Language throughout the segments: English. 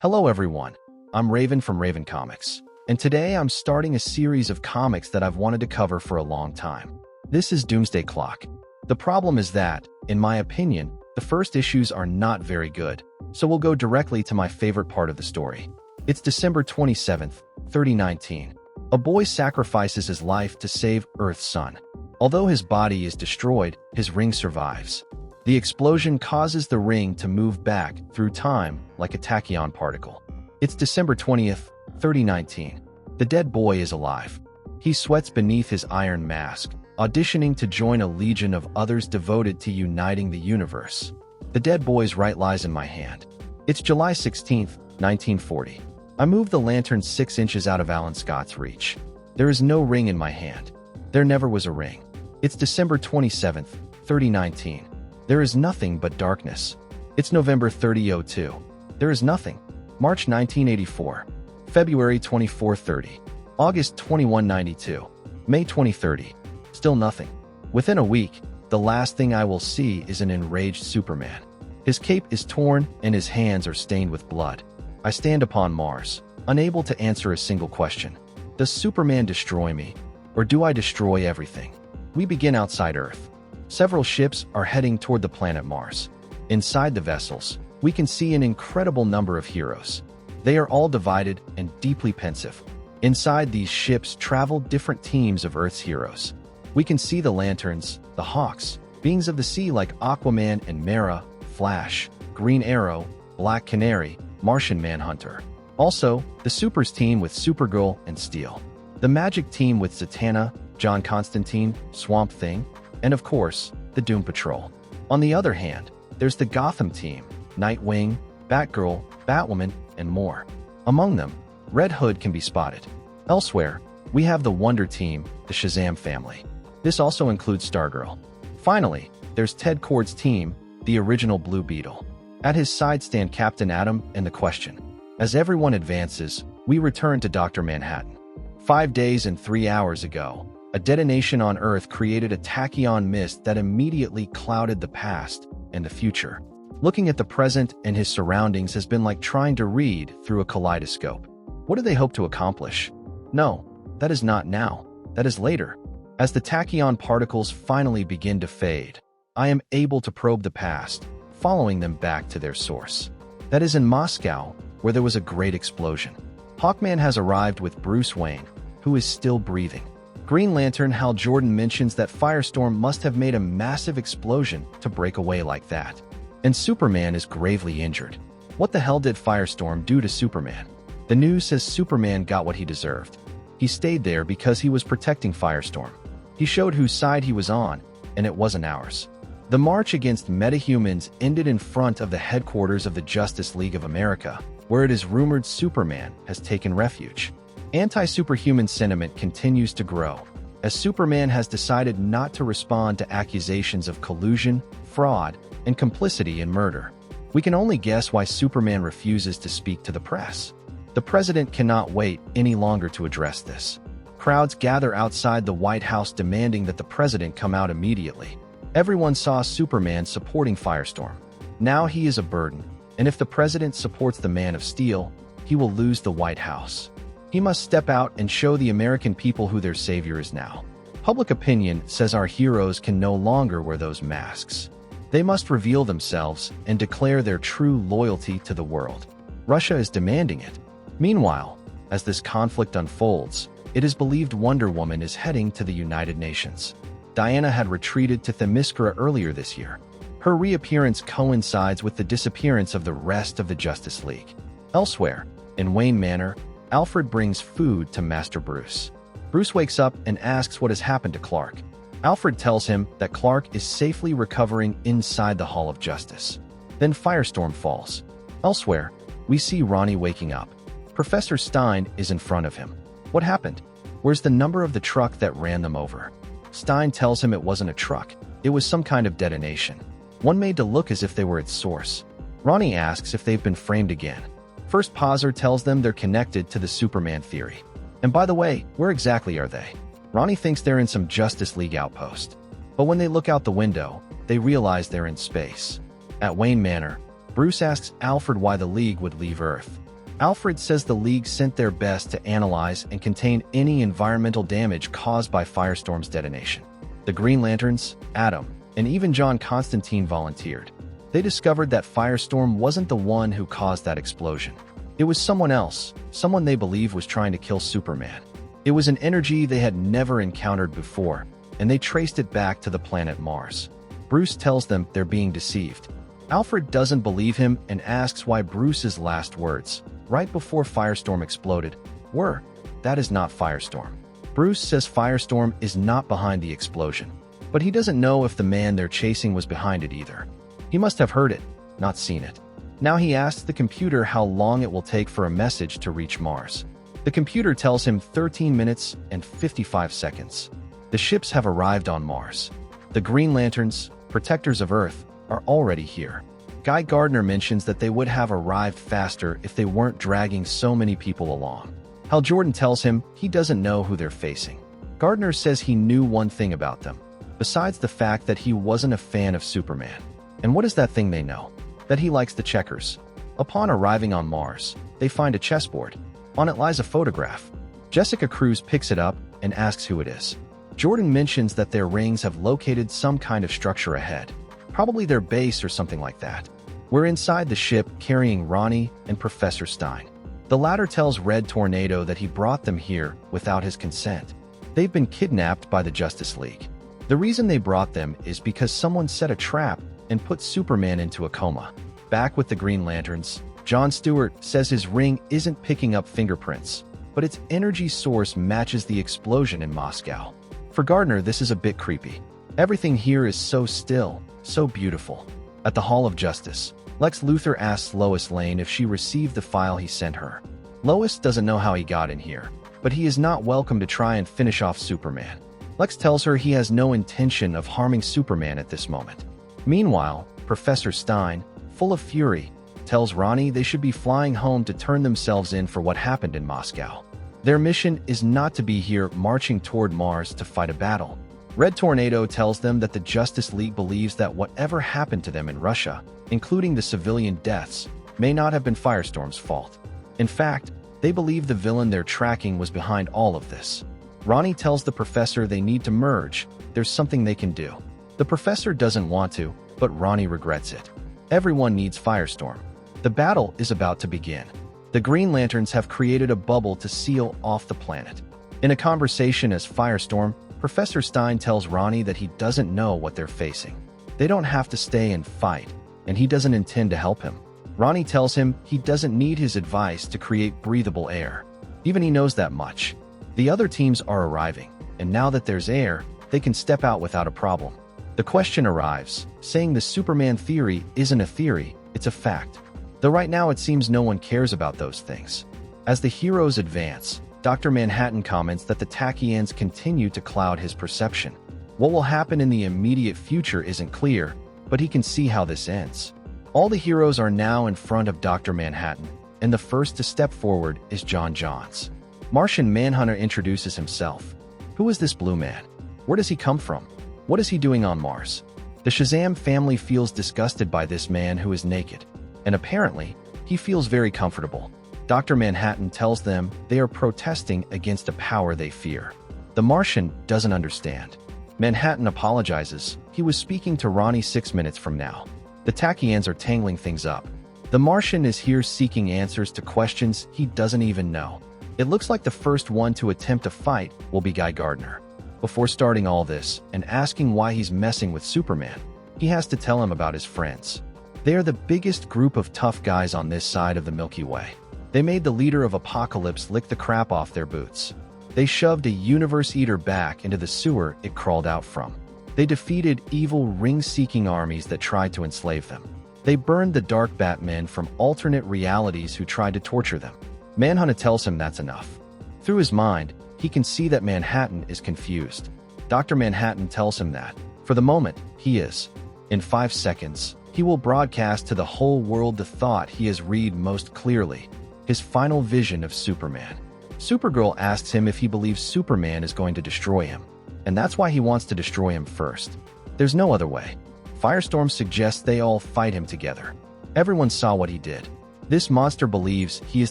Hello everyone, I'm Raven from Raven Comics, and today I'm starting a series of comics that I've wanted to cover for a long time. This is Doomsday Clock. The problem is that, in my opinion, the first issues are not very good, so we'll go directly to my favorite part of the story. It's December 27th, 3019. A boy sacrifices his life to save Earth's sun. Although his body is destroyed, his ring survives. The explosion causes the ring to move back through time like a tachyon particle. It's December 20th, 3019. The dead boy is alive. He sweats beneath his iron mask, auditioning to join a legion of others devoted to uniting the universe. The dead boy's right lies in my hand. It's July 16th, 1940. I move the lantern 6 inches out of Alan Scott's reach. There is no ring in my hand. There never was a ring. It's December 27th, 3019. There is nothing but darkness. It's November 3002. There is nothing. March 1984. February 2430. August 2192. May 2030. Still nothing. Within a week, the last thing I will see is an enraged Superman. His cape is torn and his hands are stained with blood. I stand upon Mars, unable to answer a single question. Does Superman destroy me, or do I destroy everything? We begin outside Earth. Several ships are heading toward the planet Mars. Inside the vessels, we can see an incredible number of heroes. They are all divided and deeply pensive. Inside these ships travel different teams of Earth's heroes. We can see the Lanterns, the Hawks, beings of the sea like Aquaman and Mera, Flash, Green Arrow, Black Canary, Martian Manhunter. Also, the Supers team with Supergirl and Steel. The Magic team with Zatanna, John Constantine, Swamp Thing, and of course, the Doom Patrol. On the other hand, there's the Gotham team, Nightwing, Batgirl, Batwoman, and more. Among them, Red Hood can be spotted. Elsewhere, we have the Wonder Team, the Shazam family. This also includes Stargirl. Finally, there's Ted Kord's team, the original Blue Beetle. At his side stand Captain Atom and the Question. As everyone advances, we return to Dr. Manhattan. 5 days and 3 hours ago, a detonation on Earth created a tachyon mist that immediately clouded the past and the future. Looking at the present and his surroundings has been like trying to read through a kaleidoscope. What do they hope to accomplish? No, that is not now. That is later. As the tachyon particles finally begin to fade, I am able to probe the past, following them back to their source. That is in Moscow, where there was a great explosion. Hawkman has arrived with Bruce Wayne, who is still breathing. Green Lantern Hal Jordan mentions that Firestorm must have made a massive explosion to break away like that. And Superman is gravely injured. What the hell did Firestorm do to Superman? The news says Superman got what he deserved. He stayed there because he was protecting Firestorm. He showed whose side he was on, and it wasn't ours. The march against metahumans ended in front of the headquarters of the Justice League of America, where it is rumored Superman has taken refuge. Anti-superhuman sentiment continues to grow, as Superman has decided not to respond to accusations of collusion, fraud, and complicity in murder. We can only guess why Superman refuses to speak to the press. The president cannot wait any longer to address this. Crowds gather outside the White House demanding that the president come out immediately. Everyone saw Superman supporting Firestorm. Now he is a burden, and if the president supports the Man of Steel, he will lose the White House. He must step out and show the American people who their savior is now. Public opinion says our heroes can no longer wear those masks. They must reveal themselves and declare their true loyalty to the world. Russia is demanding it. Meanwhile, as this conflict unfolds, it is believed Wonder Woman is heading to the United Nations. Diana had retreated to Themyscira earlier this year. Her reappearance coincides with the disappearance of the rest of the Justice League. Elsewhere, in Wayne Manor, Alfred brings food to Master Bruce. Bruce wakes up and asks what has happened to Clark. Alfred tells him that Clark is safely recovering inside the Hall of Justice. Then Firestorm falls. Elsewhere, we see Ronnie waking up. Professor Stein is in front of him. What happened? Where's the number of the truck that ran them over? Stein tells him it wasn't a truck. It was some kind of detonation. One made to look as if they were its source. Ronnie asks if they've been framed again. First Poser tells them they're connected to the Superman theory. And by the way, where exactly are they? Ronnie thinks they're in some Justice League outpost. But when they look out the window, they realize they're in space. At Wayne Manor, Bruce asks Alfred why the League would leave Earth. Alfred says the League sent their best to analyze and contain any environmental damage caused by Firestorm's detonation. The Green Lanterns, Adam, and even John Constantine volunteered. They discovered that Firestorm wasn't the one who caused that explosion. It was someone else, someone they believe was trying to kill Superman. It was an energy they had never encountered before, and they traced it back to the planet Mars. Bruce tells them they're being deceived. Alfred doesn't believe him and asks why Bruce's last words, right before Firestorm exploded, were, "That is not Firestorm." Bruce says Firestorm is not behind the explosion, but he doesn't know if the man they're chasing was behind it either. He must have heard it, not seen it. Now he asks the computer how long it will take for a message to reach Mars. The computer tells him 13 minutes and 55 seconds. The ships have arrived on Mars. The Green Lanterns, protectors of Earth, are already here. Guy Gardner mentions that they would have arrived faster if they weren't dragging so many people along. Hal Jordan tells him he doesn't know who they're facing. Gardner says he knew one thing about them, besides the fact that he wasn't a fan of Superman. And what is that thing they know? That he likes the checkers. Upon arriving on Mars, they find a chessboard. On it lies a photograph. Jessica Cruz picks it up and asks who it is. Jordan mentions that their rings have located some kind of structure ahead. Probably their base or something like that. We're inside the ship carrying Ronnie and Professor Stein. The latter tells Red Tornado that he brought them here without his consent. They've been kidnapped by the Justice League. The reason they brought them is because someone set a trap and put Superman into a coma. Back with the Green Lanterns, John Stewart says his ring isn't picking up fingerprints, but its energy source matches the explosion in Moscow. For Gardner, this is a bit creepy. Everything here is so still, so beautiful. At the Hall of Justice, Lex Luthor asks Lois Lane if she received the file he sent her. Lois doesn't know how he got in here, but he is not welcome to try and finish off Superman. Lex tells her he has no intention of harming Superman at this moment. Meanwhile, Professor Stein, full of fury, tells Ronnie they should be flying home to turn themselves in for what happened in Moscow. Their mission is not to be here marching toward Mars to fight a battle. Red Tornado tells them that the Justice League believes that whatever happened to them in Russia, including the civilian deaths, may not have been Firestorm's fault. In fact, they believe the villain they're tracking was behind all of this. Ronnie tells the professor they need to merge. There's something they can do. The professor doesn't want to, but Ronnie regrets it. Everyone needs Firestorm. The battle is about to begin. The Green Lanterns have created a bubble to seal off the planet. In a conversation as Firestorm, Professor Stein tells Ronnie that he doesn't know what they're facing. They don't have to stay and fight, and he doesn't intend to help him. Ronnie tells him he doesn't need his advice to create breathable air. Even he knows that much. The other teams are arriving, and now that there's air, they can step out without a problem. The question arrives, saying the Superman theory isn't a theory, it's a fact. Though right now it seems no one cares about those things. As the heroes advance, Dr. Manhattan comments that the Tachyons continue to cloud his perception. What will happen in the immediate future isn't clear, but he can see how this ends. All the heroes are now in front of Dr. Manhattan, and the first to step forward is John Johns. Martian Manhunter introduces himself. Who is this blue man? Where does he come from? What is he doing on Mars? The Shazam family feels disgusted by this man who is naked, and apparently, he feels very comfortable. Dr. Manhattan tells them they are protesting against a power they fear. The Martian doesn't understand. Manhattan apologizes. He was speaking to Ronnie 6 minutes from now. The Tachyons are tangling things up. The Martian is here seeking answers to questions he doesn't even know. It looks like the first one to attempt a fight will be Guy Gardner. Before starting all this and asking why he's messing with Superman, he has to tell him about his friends. They are the biggest group of tough guys on this side of the Milky Way. They made the leader of Apocalypse lick the crap off their boots. They shoved a Universe Eater back into the sewer it crawled out from. They defeated evil ring-seeking armies that tried to enslave them. They burned the Dark Batmen from alternate realities who tried to torture them. Manhunter tells him that's enough. Through his mind, he can see that Manhattan is confused. Dr. Manhattan tells him that, for the moment, he is. In 5 seconds, he will broadcast to the whole world the thought he has read most clearly, his final vision of Superman. Supergirl asks him if he believes Superman is going to destroy him, and that's why he wants to destroy him first. There's no other way. Firestorm suggests they all fight him together. Everyone saw what he did. This monster believes he is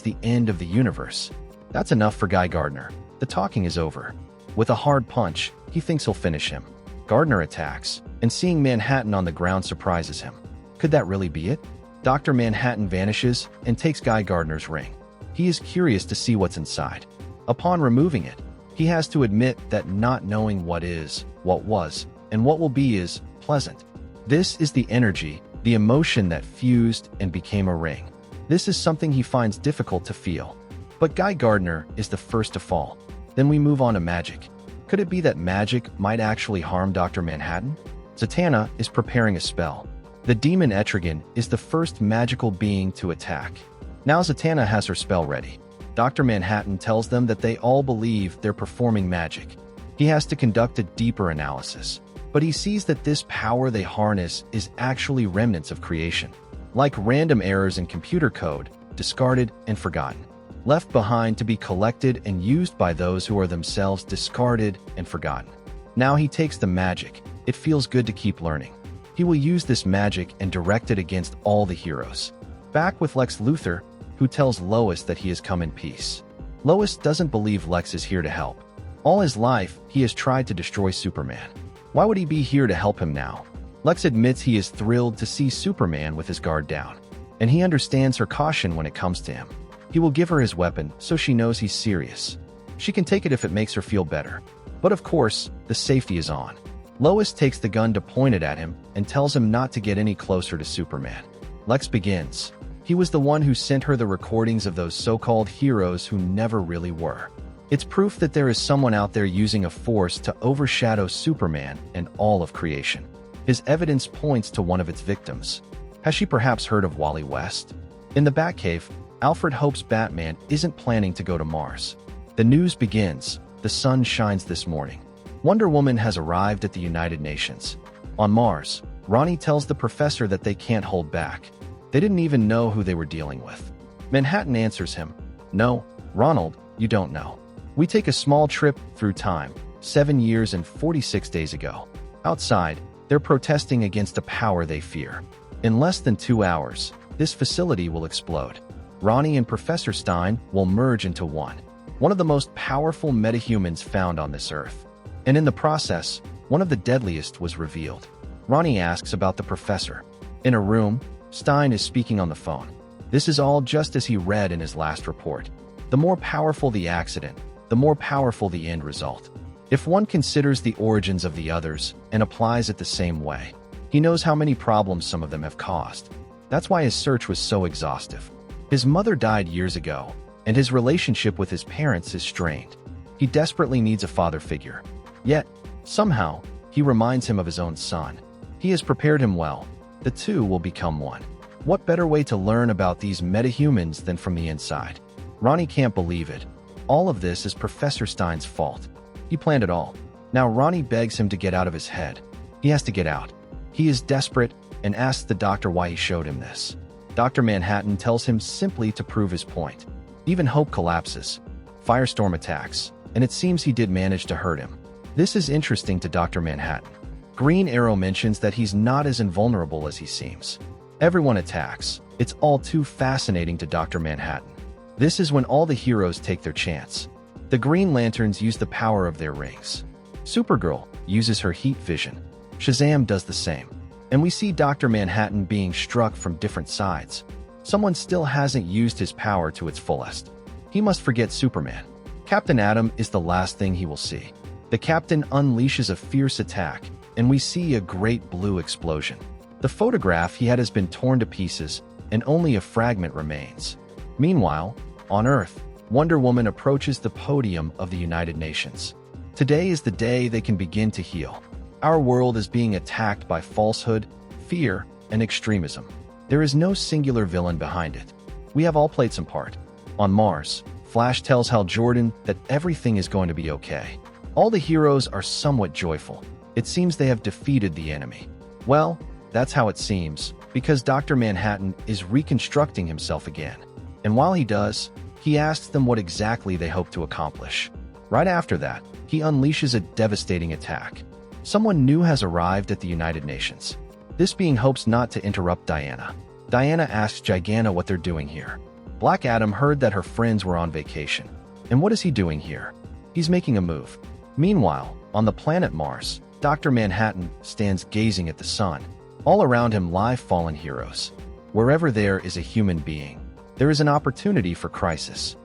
the end of the universe. That's enough for Guy Gardner. The talking is over. With a hard punch, he thinks he'll finish him. Gardner attacks, and seeing Manhattan on the ground surprises him. Could that really be it? Dr. Manhattan vanishes and takes Guy Gardner's ring. He is curious to see what's inside. Upon removing it, he has to admit that not knowing what is, what was, and what will be is pleasant. This is the energy, the emotion that fused and became a ring. This is something he finds difficult to feel. But Guy Gardner is the first to fall. Then we move on to magic. Could it be that magic might actually harm Dr. Manhattan? Zatanna is preparing a spell. The demon Etrigan is the first magical being to attack. Now Zatanna has her spell ready. Dr. Manhattan tells them that they all believe they're performing magic. He has to conduct a deeper analysis, but he sees that this power they harness is actually remnants of creation, like random errors in computer code, discarded and forgotten, left behind to be collected and used by those who are themselves discarded and forgotten. Now he takes the magic. It feels good to keep learning. He will use this magic and direct it against all the heroes. Back with Lex Luthor, who tells Lois that he has come in peace. Lois doesn't believe Lex is here to help. All his life, he has tried to destroy Superman. Why would he be here to help him now? Lex admits he is thrilled to see Superman with his guard down, and he understands her caution when it comes to him. He will give her his weapon so she knows he's serious. She can take it if it makes her feel better. But of course, the safety is on. Lois takes the gun to point it at him and tells him not to get any closer to Superman. Lex begins. He was the one who sent her the recordings of those so-called heroes who never really were. It's proof that there is someone out there using a force to overshadow Superman and all of creation. His evidence points to one of its victims. Has she perhaps heard of Wally West? In the Batcave, Alfred hopes Batman isn't planning to go to Mars. The news begins. The sun shines this morning. Wonder Woman has arrived at the United Nations. On Mars, Ronnie tells the professor that they can't hold back. They didn't even know who they were dealing with. Manhattan answers him, "No, Ronald, you don't know. We take a small trip through time, 7 years and 46 days ago. Outside, they're protesting against a power they fear. In less than 2 hours, this facility will explode. Ronnie and Professor Stein will merge into one of the most powerful metahumans found on this earth. And in the process, one of the deadliest was revealed." Ronnie asks about the professor. In a room, Stein is speaking on the phone. This is all just as he read in his last report. The more powerful the accident, the more powerful the end result. If one considers the origins of the others and applies it the same way, he knows how many problems some of them have caused. That's why his search was so exhaustive. His mother died years ago, and his relationship with his parents is strained. He desperately needs a father figure. Yet, somehow, he reminds him of his own son. He has prepared him well. The two will become one. What better way to learn about these metahumans than from the inside? Ronnie can't believe it. All of this is Professor Stein's fault. He planned it all. Now Ronnie begs him to get out of his head. He has to get out. He is desperate and asks the doctor why he showed him this. Dr. Manhattan tells him simply to prove his point. Even hope collapses. Firestorm attacks, and it seems he did manage to hurt him. This is interesting to Dr. Manhattan. Green Arrow mentions that he's not as invulnerable as he seems. Everyone attacks. It's all too fascinating to Dr. Manhattan. This is when all the heroes take their chance. The Green Lanterns use the power of their rings. Supergirl uses her heat vision. Shazam does the same. And we see Dr. Manhattan being struck from different sides. Someone still hasn't used his power to its fullest. He must forget Superman. Captain Atom is the last thing he will see. The Captain unleashes a fierce attack, and we see a great blue explosion. The photograph he had has been torn to pieces, and only a fragment remains. Meanwhile, on Earth, Wonder Woman approaches the podium of the United Nations. Today is the day they can begin to heal. Our world is being attacked by falsehood, fear, and extremism. There is no singular villain behind it. We have all played some part. On Mars, Flash tells Hal Jordan that everything is going to be okay. All the heroes are somewhat joyful. It seems they have defeated the enemy. Well, that's how it seems, because Dr. Manhattan is reconstructing himself again. And while he does, he asks them what exactly they hope to accomplish. Right after that, he unleashes a devastating attack. Someone new has arrived at the United Nations. This being hopes not to interrupt Diana. Diana asks Giganta what they're doing here. Black Adam heard that her friends were on vacation. And what is he doing here? He's making a move. Meanwhile, on the planet Mars, Dr. Manhattan stands gazing at the sun. All around him lie fallen heroes. Wherever there is a human being, there is an opportunity for crisis.